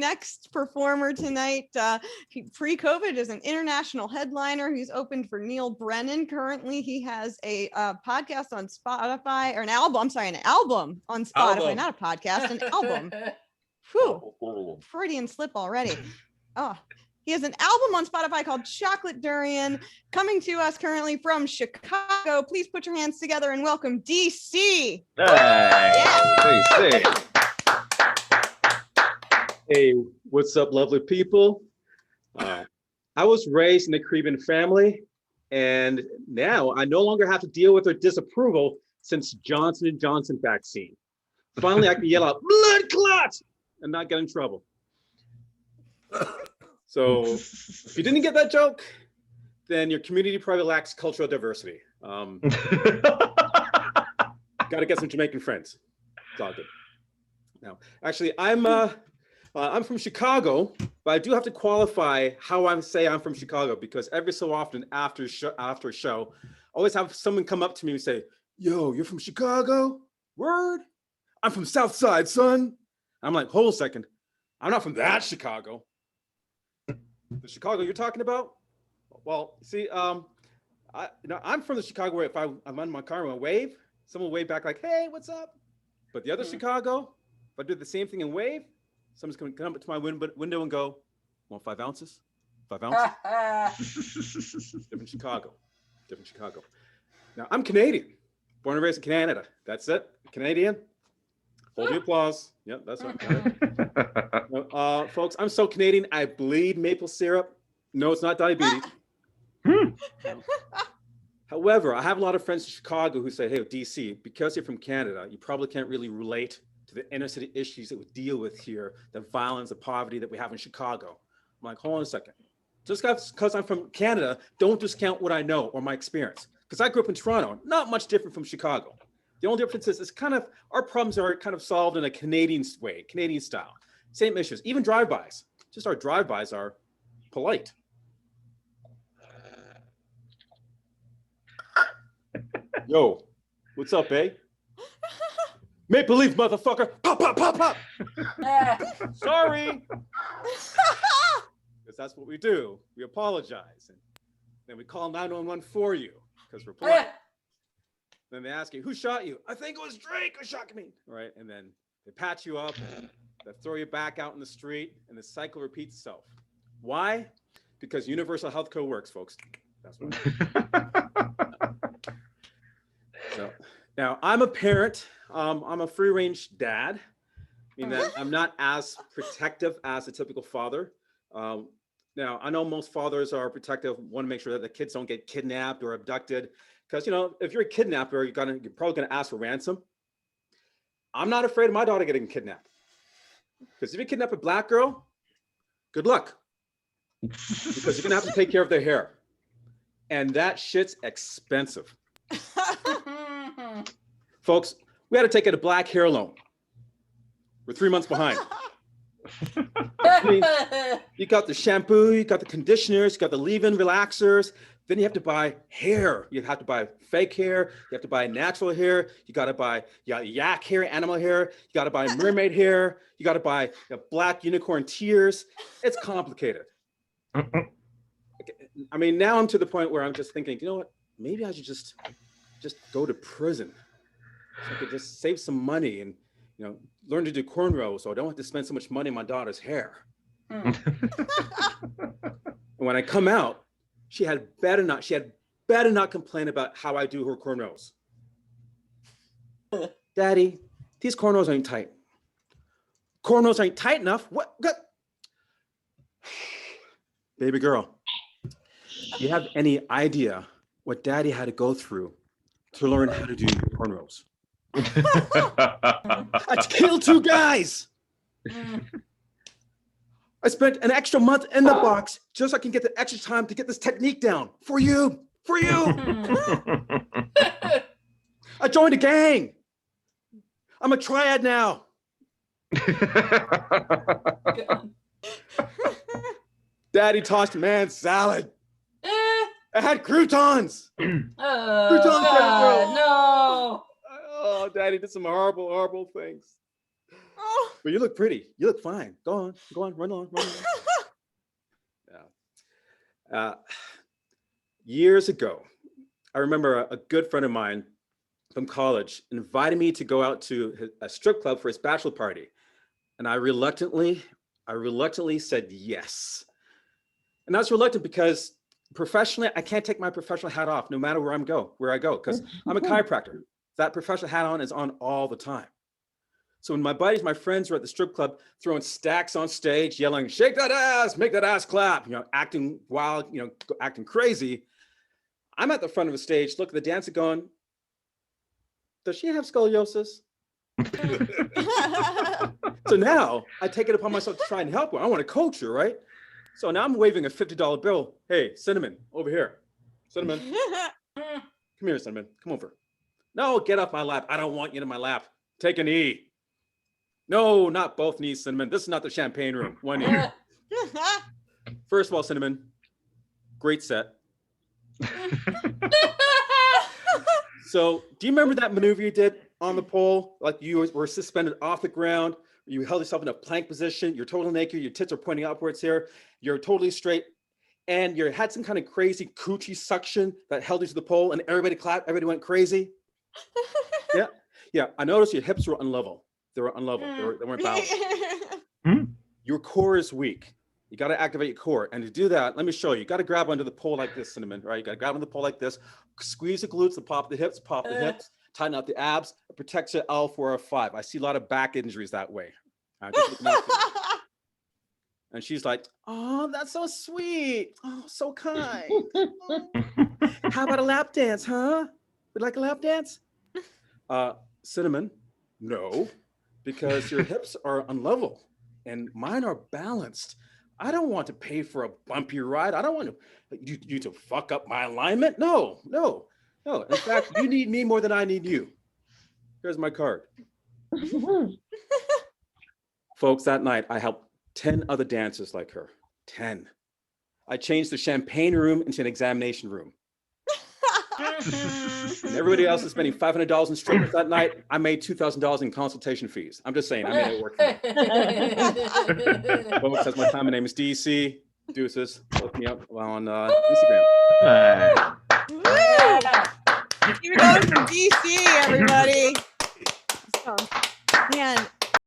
next performer tonight, pre-COVID, is an international headliner who's opened for Neil Brennan. Currently, he has a podcast on Spotify, or an album on Spotify, not a podcast, an album. Whew, Freudian slip already. Oh, he has an album on Spotify called Chocolate Durian, coming to us currently from Chicago. Please put your hands together and welcome DeeCee. Hey, DeeCee. Hey, what's up, lovely people? I was raised in a Caribbean family, and now I no longer have to deal with their disapproval since Johnson & Johnson vaccine. Finally, I can yell out, "blood clot!" and not get in trouble. So if you didn't get that joke, then your community probably lacks cultural diversity. Got to get some Jamaican friends. It's all good. Now, actually, I'm from Chicago, but I do have to qualify how I'm from Chicago, because every so often after a show, I always have someone come up to me and say, "Yo, you're from Chicago? Word? I'm from South Side, son." I'm like, hold a second. I'm not from that Chicago. The Chicago you're talking about? Well, see, I'm from the Chicago where if I'm on my car and I wave, someone will wave back like, "Hey, what's up?" But the other Chicago, if I do the same thing and wave, someone's going to come up to my window and go, "Want 5 ounces? 5 ounces?" Different Chicago. Now, I'm Canadian, born and raised in Canada. That's it. Canadian. Hold the applause. Yep, that's right. Folks, I'm so Canadian, I bleed maple syrup. No, it's not diabetes. However, I have a lot of friends in Chicago who say, "Hey, DeeCee, because you're from Canada, you probably can't really relate to the inner city issues that we deal with here, the violence, the poverty that we have in Chicago." I'm like, hold on a second. Just because I'm from Canada, don't discount what I know or my experience. Because I grew up in Toronto, not much different from Chicago. The only difference is our problems are kind of solved in a Canadian way, Canadian style. Same issues, even drive-bys. Just our drive-bys are polite. Yo, what's up, eh? Maple Leaf, motherfucker! Pop, pop, pop, pop! Sorry! Because that's what we do. We apologize. And then we call 911 for you, because we're polite. Then they ask you, "Who shot you?" "I think it was Drake who shot me." Right? And then they patch you up, they throw you back out in the street, and the cycle repeats itself. Why? Because universal health code works, folks. That's what So now I'm a parent. I'm a free-range dad, meaning that I'm not as protective as a typical father. Now, I know most fathers are protective, want to make sure that the kids don't get kidnapped or abducted. Because, if you're a kidnapper, you're probably going to ask for ransom. I'm not afraid of my daughter getting kidnapped. Because if you kidnap a Black girl, good luck. Because you're going to have to take care of their hair. And that shit's expensive. Folks, we had to take out a Black hair loan. We're 3 months behind. I mean, you got the shampoo, you got the conditioners, you got the leave-in relaxers. Then you have to buy hair. You have to buy fake hair. You have to buy natural hair. You got to buy yak hair, animal hair. You got to buy mermaid hair. You got to buy black unicorn tears. It's complicated. I mean, now I'm to the point where I'm just thinking, you know what? Maybe I should just go to prison. So I could just save some money and learn to do cornrows, so I don't have to spend so much money on my daughter's hair. And when I come out, she had better not complain about how I do her cornrows. "Daddy, these cornrows ain't tight." "Cornrows ain't tight enough? What? Baby girl, do you have any idea what Daddy had to go through to learn how to do cornrows? I killed 2 guys. I spent an extra month in the box just so I can get the extra time to get this technique down for you. I joined a gang. I'm a triad now. Daddy tossed man salad. I had croutons. Croutons. No. Oh, Daddy did some horrible, horrible things. But you look pretty. You look fine. Go on, run on. Yeah. Years ago, I remember a good friend of mine from college invited me to go out to a strip club for his bachelor party. And I reluctantly said yes. And I was reluctant because professionally, I can't take my professional hat off no matter where I go, because I'm a chiropractor. That professional hat on is on all the time. So when my buddies, my friends were at the strip club throwing stacks on stage, yelling, "Shake that ass, make that ass clap," acting wild, acting crazy, I'm at the front of the stage, look at the dancer going, "Does she have scoliosis?" So now I take it upon myself to try and help her. I want to coach her, right? So now I'm waving a $50 bill. "Hey, Cinnamon, over here. Cinnamon, come here, Cinnamon, come over." "No, get off my lap. I don't want you in my lap. Take a knee." "No, not both knees, Cinnamon. This is not the champagne room. One knee." "First of all, Cinnamon, great set." So do you remember that maneuver you did on the pole? Like you were suspended off the ground. You held yourself in a plank position. You're totally naked. Your tits are pointing upwards here. You're totally straight. And you had some kind of crazy coochie suction that held you to the pole, and everybody clapped. Everybody went crazy. Yeah. Yeah. I noticed your hips were unlevel. They were unlevel. They weren't balanced. Your core is weak. You got to activate your core. And to do that, let me show you. You got to grab onto the pole like this, Cinnamon, right? You got to grab onto the pole like this. Squeeze the glutes, the pop the hips, tighten out the abs. It protects your L4 or 5. I see a lot of back injuries that way. And she's like, "Oh, that's so sweet. Oh, so kind. How about a lap dance, huh? Would like a lap dance?" Cinnamon, no, because your hips are unlevel and mine are balanced. I don't want to pay for a bumpy ride. I don't want you to fuck up my alignment. No. In fact, you need me more than I need you. Here's my card. Folks, that night, I helped 10 other dancers like her. 10. I changed the champagne room into an examination room. And everybody else is spending $500 in strippers that night. I made $2,000 in consultation fees. I'm just saying, I made it work for me. Folks, that's my time. My name is DeeCee. Deuces. Look me up on Instagram. Keep it going from DC, everybody. So, man,